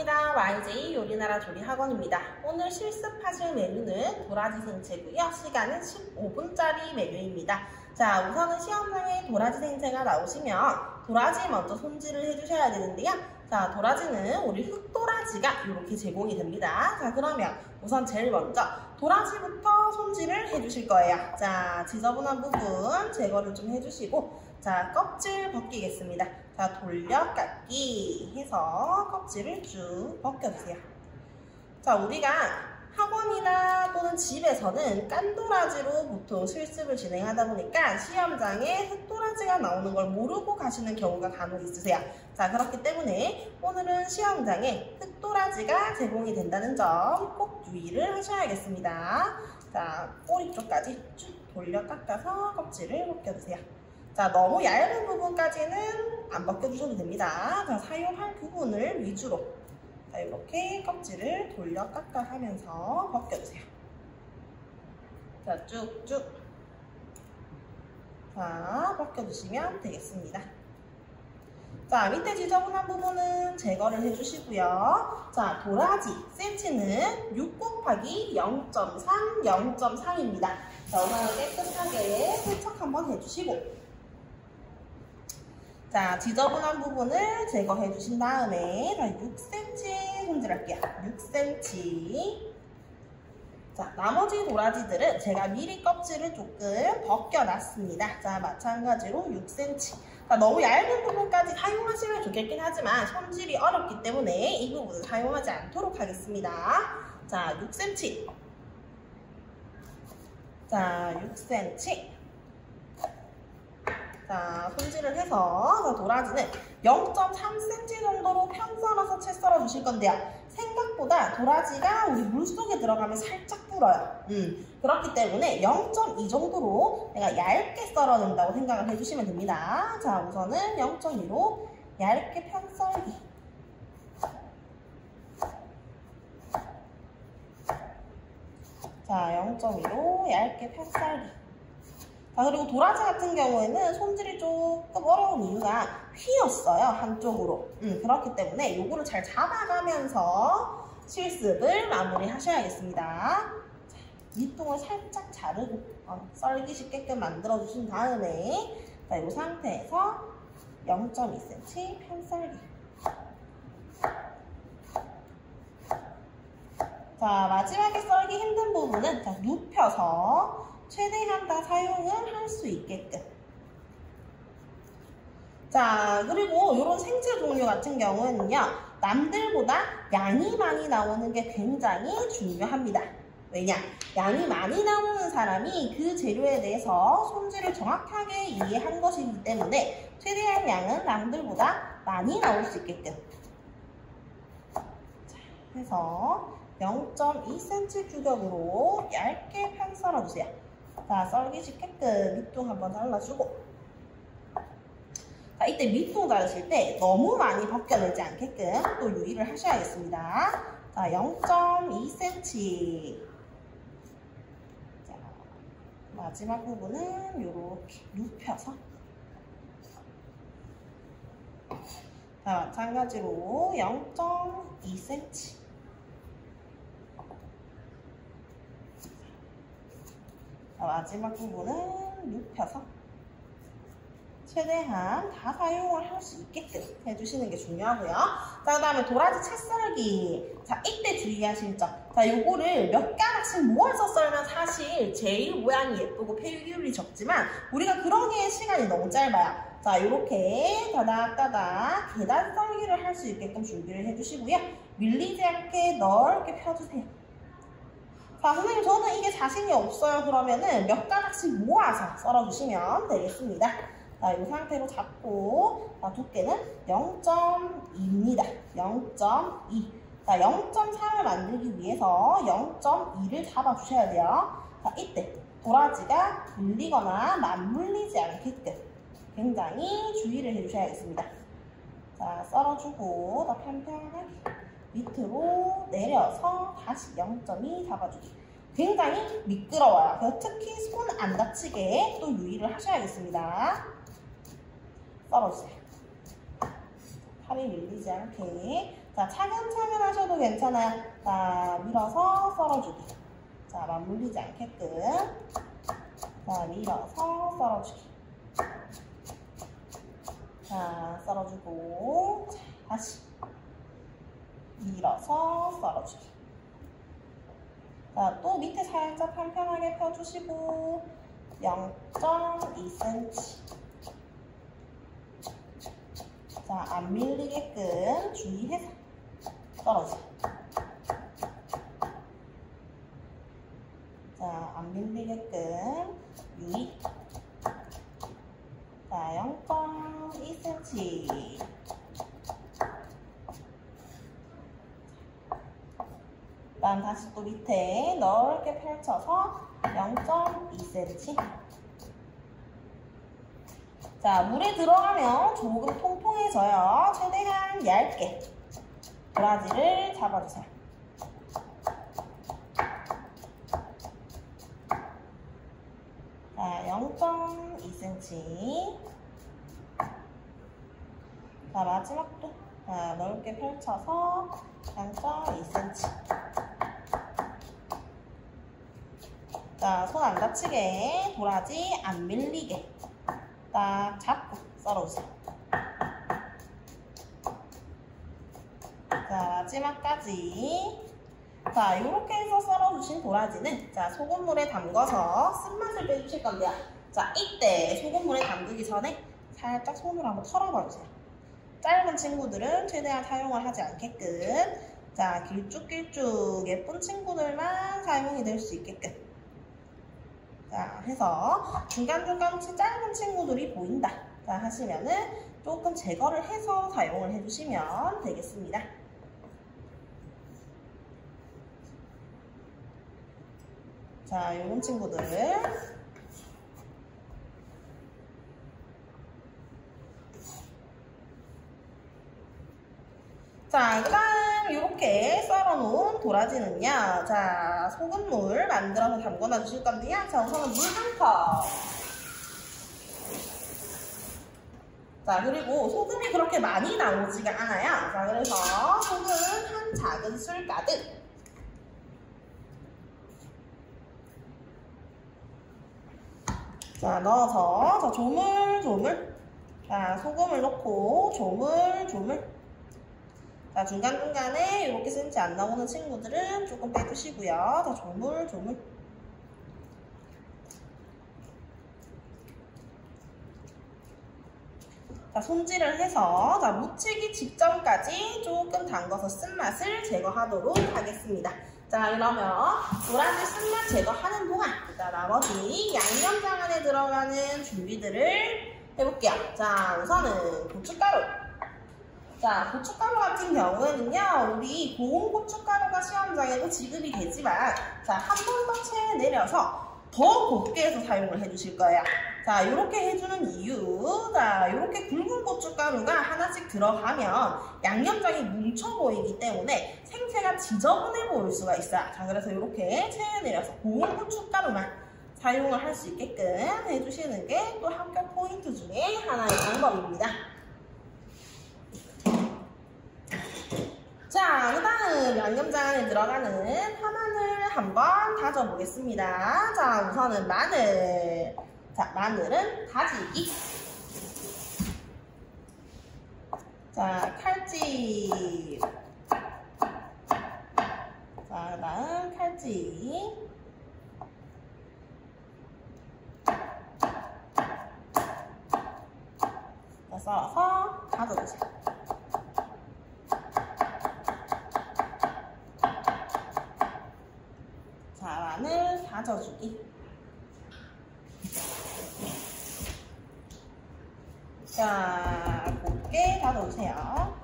반갑습니다. YJ 요리나라 조리학원입니다. 오늘 실습하실 메뉴는 도라지 생채고요. 시간은 15분짜리 메뉴입니다. 자, 우선은 시험장에 도라지 생채가 나오시면 도라지 먼저 손질을 해주셔야 되는데요. 자, 도라지는 우리 흑도라지가 이렇게 제공이 됩니다. 자, 그러면 우선 제일 먼저 도라지부터 손질을 해주실 거예요. 자, 지저분한 부분 제거를 좀 해주시고, 자, 껍질 벗기겠습니다. 자, 돌려 깎기 해서 껍질을 쭉 벗겨주세요. 자, 우리가 학원이나 또는 집에서는 깐도라지로 보통 실습을 진행하다 보니까 시험장에 흑도라지가 나오는 걸 모르고 가시는 경우가 간혹 있으세요. 자, 그렇기 때문에 오늘은 시험장에 흑도라지가 제공이 된다는 점 꼭 유의를 하셔야겠습니다. 자, 꼬리 쪽까지 쭉 돌려 깎아서 껍질을 벗겨주세요. 자, 너무 얇은 부분까지는 안 벗겨주셔도 됩니다. 자, 사용할 부분을 위주로 자, 이렇게 껍질을 돌려 깎아가면서 벗겨주세요. 자, 쭉쭉 자, 벗겨주시면 되겠습니다. 자, 밑에 지저분한 부분은 제거를 해주시고요. 자, 도라지 센치는 6 곱하기 0.3, 0.3입니다. 자, 우선 깨끗하게 세척 한번 해주시고, 자, 지저분한 부분을 제거해 주신 다음에 6cm 손질할게요. 6cm. 자, 나머지 도라지들은 제가 미리 껍질을 조금 벗겨놨습니다. 자, 마찬가지로 6cm. 자, 너무 얇은 부분까지 사용하시면 좋겠긴 하지만 손질이 어렵기 때문에 이 부분은 사용하지 않도록 하겠습니다. 자, 6cm. 자, 6cm. 자, 손질을 해서 도라지는 0.3cm 정도로 편 썰어서 채 썰어 주실 건데요. 생각보다 도라지가 우리 물속에 들어가면 살짝 불어요. 그렇기 때문에 0.2 정도로 내가 얇게 썰어야 된다고 생각을 해주시면 됩니다. 자, 우선은 0.2로 얇게 편 썰기. 자, 0.2로 얇게 편 썰기. 자, 그리고 도라지 같은 경우에는 손질이 조금 어려운 이유가 휘었어요, 한쪽으로. 그렇기 때문에 요거를 잘 잡아가면서 실습을 마무리 하셔야겠습니다. 자, 밑둥을 살짝 자르고 썰기 쉽게끔 만들어 주신 다음에 자, 이 상태에서 0.2cm 편 썰기. 자, 마지막에 썰기 힘든 부분은 자, 눕혀서 최대한 다 사용을 할 수 있게끔. 자, 그리고 이런 생채 종류 같은 경우는요, 남들보다 양이 많이 나오는 게 굉장히 중요합니다. 왜냐? 양이 많이 나오는 사람이 그 재료에 대해서 손질을 정확하게 이해한 것이기 때문에 최대한 양은 남들보다 많이 나올 수 있게끔. 자, 해서 0.2cm 규격으로 얇게 편 썰어주세요. 자, 썰기 쉽게끔 밑둥 한번 잘라주고, 자, 이때 밑둥 자르실 때 너무 많이 벗겨내지 않게끔 또 유의를 하셔야겠습니다. 자, 0.2cm. 자, 마지막 부분은 이렇게 눕혀서. 자, 마찬가지로 0.2cm. 자, 마지막 부분은 눕혀서 최대한 다 사용을 할 수 있게끔 해주시는 게 중요하고요. 자, 그 다음에 도라지 채 썰기. 자, 이때 주의하실 점. 자, 요거를 몇 가닥씩 모아서 썰면 사실 제일 모양이 예쁘고 폐기율이 적지만 우리가 그러기에 시간이 너무 짧아요. 자, 요렇게 다닥다닥 계단 썰기를 할 수 있게끔 준비를 해주시고요. 밀리지 않게 넓게 펴주세요. 자, 선생님 저는 이게 자신이 없어요. 그러면은 몇 가닥씩 모아서 썰어주시면 되겠습니다. 자, 이 상태로 잡고, 자, 두께는 0.2입니다. 0.2. 자, 0.3을 만들기 위해서 0.2를 잡아주셔야 돼요. 자, 이때 도라지가 밀리거나 맞물리지 않게끔 굉장히 주의를 해주셔야겠습니다. 자, 썰어주고 더 편편하게 밑으로 내려서 다시 0.2 잡아주기. 굉장히 미끄러워요. 그래서 특히 손 안 다치게 또 유의를 하셔야겠습니다. 썰어주세요. 팔이 밀리지 않게. 자, 차근차근 하셔도 괜찮아요. 자, 밀어서 썰어주기. 자, 맞물리지 않게끔. 자, 밀어서 썰어주기. 자, 썰어주고. 자, 다시. 밀어서 썰어주기. 자, 또 밑에 살짝 편편하게 펴주시고 0.2cm. 자, 안 밀리게끔 주의해서 썰어주기. 자, 안 밀리게끔 유의. 자, 0.2cm. 그다음 다시 또 밑에 넓게 펼쳐서 0.2cm. 자, 물에 들어가면 조금 통통해져요. 최대한 얇게 도라지를 잡아주세요. 자, 0.2cm. 자, 마지막도 넓게 펼쳐서 0.2cm. 자, 손 안 다치게 도라지 안 밀리게 딱 잡고 썰어주세요. 자, 마지막까지. 자, 이렇게 해서 썰어주신 도라지는 자, 소금물에 담궈서 쓴맛을 빼주실 건데요. 자, 이때 소금물에 담그기 전에 살짝 손으로 한번 털어봐주세요. 짧은 친구들은 최대한 사용을 하지 않게끔. 자, 길쭉길쭉 예쁜 친구들만 사용이 될 수 있게끔. 자, 해서 중간중간 혹시 짧은 친구들이 보인다. 자, 하시면은 조금 제거를 해서 사용을 해주시면 되겠습니다. 자, 이런 친구들. 자, 그 다음 이렇게 썰어놓은 도라지는요. 자, 소금물 만들어서 담궈놔 주실 건데요. 자, 우선은 물 한 컵. 자, 그리고 소금이 그렇게 많이 나오지가 않아요. 자, 그래서 소금은 한 작은 술 가득. 자, 넣어서 자, 조물조물. 자, 소금을 넣고 조물조물. 자, 중간중간에 이렇게 센치 안 나오는 친구들은 조금 빼주시고요. 자, 조물조물. 자, 손질을 해서 자, 묻히기 직전까지 조금 담궈서 쓴맛을 제거하도록 하겠습니다. 자, 그러면 도라지 쓴맛 제거하는 동안 자, 나머지 양념장 안에 들어가는 준비들을 해볼게요. 자, 우선은 고춧가루. 자, 고춧가루 같은 경우에는요, 우리 고운 고춧가루가 시험장에도 지급이 되지만, 자, 한 번 더 채 내려서 더 곱게 해서 사용을 해주실 거예요. 자, 이렇게 해주는 이유, 자, 이렇게 굵은 고춧가루가 하나씩 들어가면 양념장이 뭉쳐 보이기 때문에 생채가 지저분해 보일 수가 있어요. 자, 그래서 이렇게 채 내려서 고운 고춧가루만 사용을 할 수 있게끔 해주시는 게 또 합격 포인트 중에 하나의 방법입니다. 자, 그 다음 양념장 안에 들어가는 파마늘 한번 다져보겠습니다. 자, 우선은 마늘. 자, 마늘은 다지기. 자, 칼집. 자, 그 다음 칼집. 자, 썰어서 다져주세요. 마늘 다져주기. 자, 곱게 다져주세요.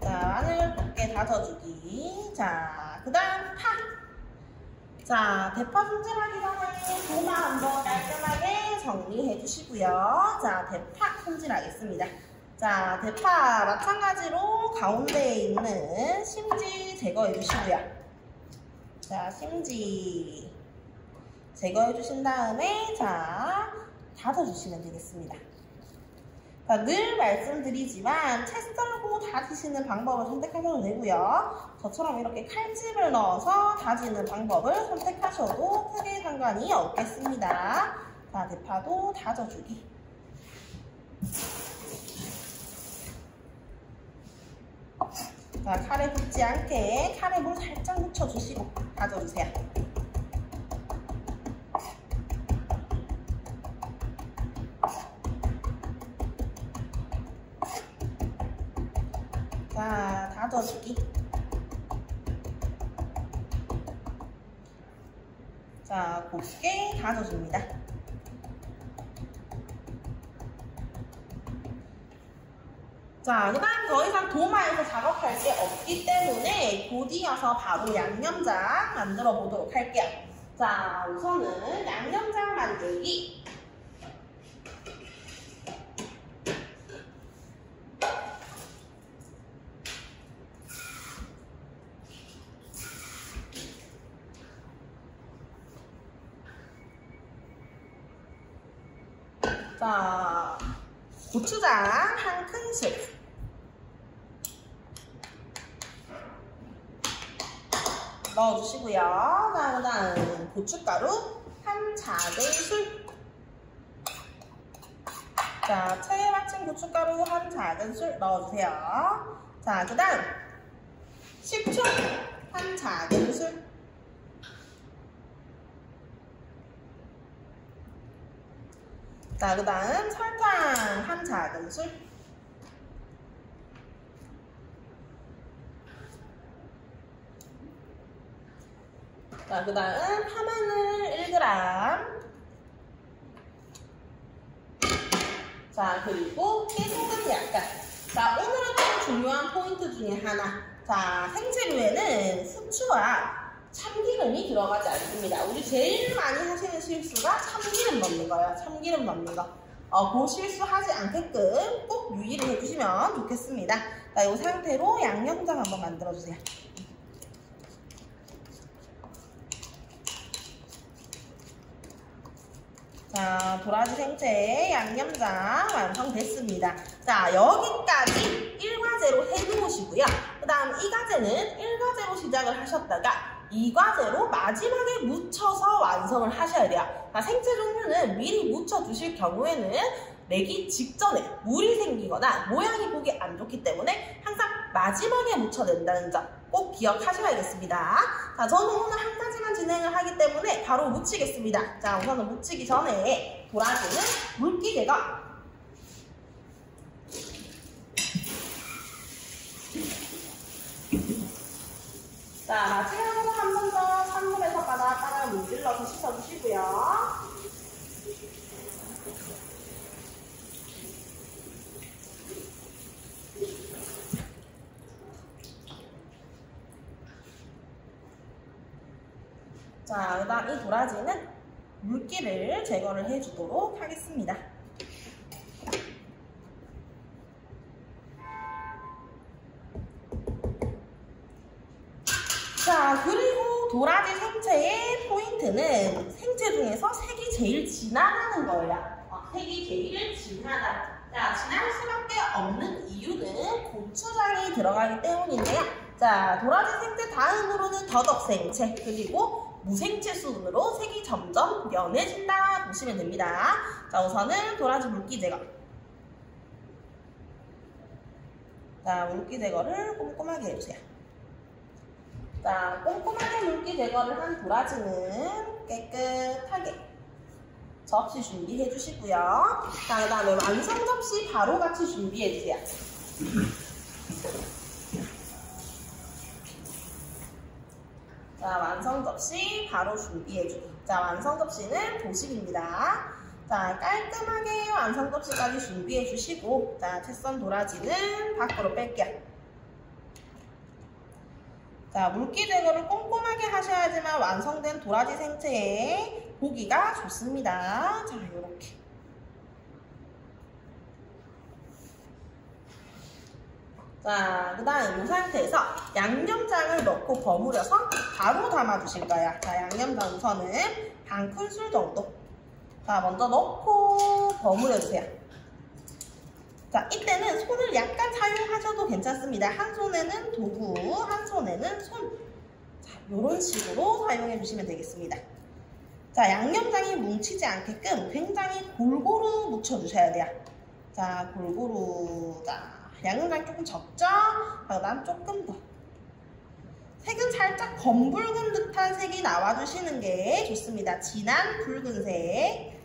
자, 마늘 곱게 다져주기. 자, 그 다음 파. 자, 대파 손질하기 전에 도마 한번 깔끔하게 정리해 주시고요. 자, 대파 손질하겠습니다. 자, 대파 마찬가지로 가운데에 있는 심지 제거해 주시고요. 자, 심지. 제거해 주신 다음에 자 다져주시면 되겠습니다. 자, 늘 말씀드리지만 채 썰고 다지시는 방법을 선택하셔도 되고요. 저처럼 이렇게 칼집을 넣어서 다지는 방법을 선택하셔도 크게 상관이 없겠습니다. 자, 대파도 다져주기. 자, 칼에 붙지 않게 칼에 물 살짝 묻혀주시고 다져주세요. 자, 다져주기. 자, 곱게 다져줍니다. 자, 그 다음 더 이상 도마에서 작업할 게 없기 때문에 곧 이어서 바로 양념장 만들어 보도록 할게요. 자, 우선은 양념장 만들기. 자, 고추장 한 큰술, 넣어주시고요. 자, 그 다음 고춧가루 한 작은술. 자, 체에 맞춘 고춧가루 한 작은술 넣어주세요. 자, 그 다음 식초 한 작은술. 자, 그 다음 설탕 한 작은술. 자, 그 다음 파마늘 1g. 자, 그리고 깨소금 약간. 자, 오늘은 좀 중요한 포인트 중에 하나. 자, 생채류에는 후추와 참기름이 들어가지 않습니다. 우리 제일 많이 하시는 실수가 참기름 넣는 거예요. 참기름 넣는 거. 그 실수 하지 않게끔 꼭 유의를 해주시면 좋겠습니다. 자, 이 상태로 양념장 한번 만들어주세요. 자, 도라지 생채 양념장 완성됐습니다. 자, 여기까지 1과제로 해놓으시고요. 그 다음 2과제는 1과제로 시작을 하셨다가 2과제로 마지막에 묻혀서 완성을 하셔야 돼요. 자, 생채 종류는 미리 묻혀주실 경우에는 내기 직전에 물이 생기거나 모양이 보기 안 좋기 때문에 항상 마지막에 묻혀낸다는 점 꼭 기억하셔야겠습니다. 자, 저는 오늘 한 가지만 진행을 하기 때문에 바로 묻히겠습니다. 자, 우선은 묻히기 전에 도라지는 물기 제거. 자, 마지막으로 한 번 더 찬물에서 바닥바닥 문질러서 씻어주시고요. 자, 그 다음 이 도라지는 물기를 제거를 해주도록 하겠습니다. 자, 그리고 도라지 생채의 포인트는 생채 중에서 색이 제일 진하다는 거예요. 색이 제일 진하다. 자, 진할 수밖에 없는 이유는 고추장이 들어가기 때문인데요. 자, 도라지 생채 다음으로는 더덕 생채, 그리고 무생채 순으로 색이 점점 연해진다 보시면 됩니다. 자, 우선은 도라지 물기 제거. 자, 물기 제거를 꼼꼼하게 해주세요. 자, 꼼꼼하게 물기 제거를 한 도라지는 깨끗하게 접시 준비해 주시고요. 자, 그 다음에 완성 접시 바로 같이 준비해 주세요. 자, 완성 접시 바로 준비해주기. 자, 완성 접시는 도식입니다. 자, 깔끔하게 완성 접시까지 준비해주시고, 자, 채 썬 도라지는 밖으로 뺄게요. 자, 물기 제거를 꼼꼼하게 하셔야지만 완성된 도라지 생채에 보기가 좋습니다. 자, 요렇게. 자, 그 다음 이 상태에서 양념장을 넣고 버무려서 바로 담아주실 거야. 자, 양념장 우선은 반 큰술 정도. 자, 먼저 넣고 버무려주세요. 자, 이때는 손을 약간 사용하셔도 괜찮습니다. 한 손에는 도구, 한 손에는 손. 자, 이런 식으로 사용해 주시면 되겠습니다. 자, 양념장이 뭉치지 않게끔 굉장히 골고루 묻혀주셔야 돼요. 자, 골고루. 자, 양념장 조금 적죠? 그 다음 조금 더. 색은 살짝 검붉은 듯한 색이 나와주시는 게 좋습니다. 진한 붉은색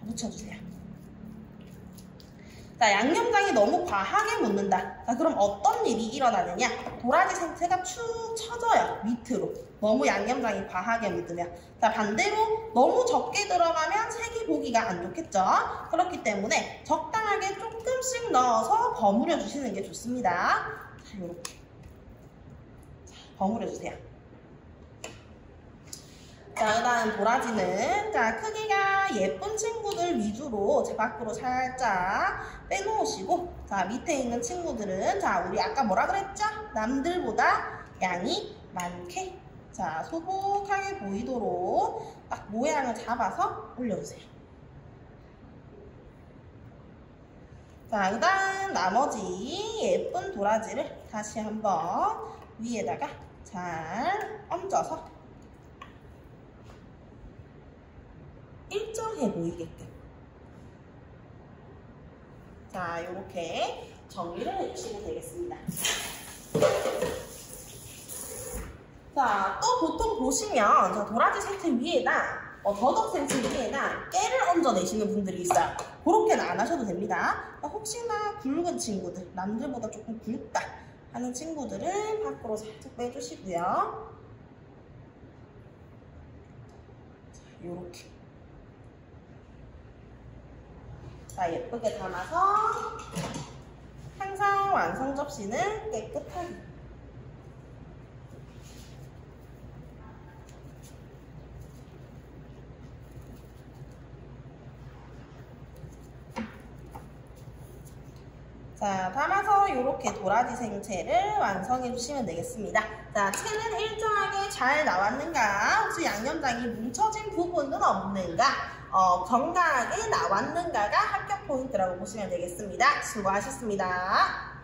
묻혀주세요. 자, 양념장이 너무 과하게 묻는다. 자, 그럼 어떤 일이 일어나느냐? 도라지 생채가 축 처져요. 밑으로. 너무 양념장이 과하게 묻으면. 자, 반대로 너무 적게 들어가면 색이 보기가 안 좋겠죠? 그렇기 때문에 적당하게 조금씩 넣어서 버무려 주시는 게 좋습니다. 자, 요렇게. 자, 버무려 주세요. 자, 그 다음 도라지는, 자, 크기가 예쁜 친구들 위주로 제 밖으로 살짝 빼놓으시고, 자, 밑에 있는 친구들은, 자, 우리 아까 뭐라 그랬죠? 남들보다 양이 많게, 자, 소복하게 보이도록 딱 모양을 잡아서 올려주세요. 자, 그 다음 나머지 예쁜 도라지를 다시 한번 위에다가 잘 얹어서 일정해 보이게끔. 자, 이렇게 정리를 해주시면 되겠습니다. 자, 또 보통 보시면 자, 도라지 생채 위에다 더덕 생채 위에다 깨를 얹어 내시는 분들이 있어요. 그렇게는 안 하셔도 됩니다. 혹시나 굵은 친구들, 남들보다 조금 굵다 하는 친구들은 밖으로 살짝 빼주시고요. 자, 요렇게. 자, 예쁘게 담아서 항상 완성 접시는 깨끗하게. 자, 담아서 이렇게 도라지 생채를 완성해 주시면 되겠습니다. 자, 채는 일정하게 잘 나왔는가? 혹시 양념장이 뭉쳐진 부분은 없는가? 건강하게 나왔는가가 합격 포인트라고 보시면 되겠습니다. 수고하셨습니다.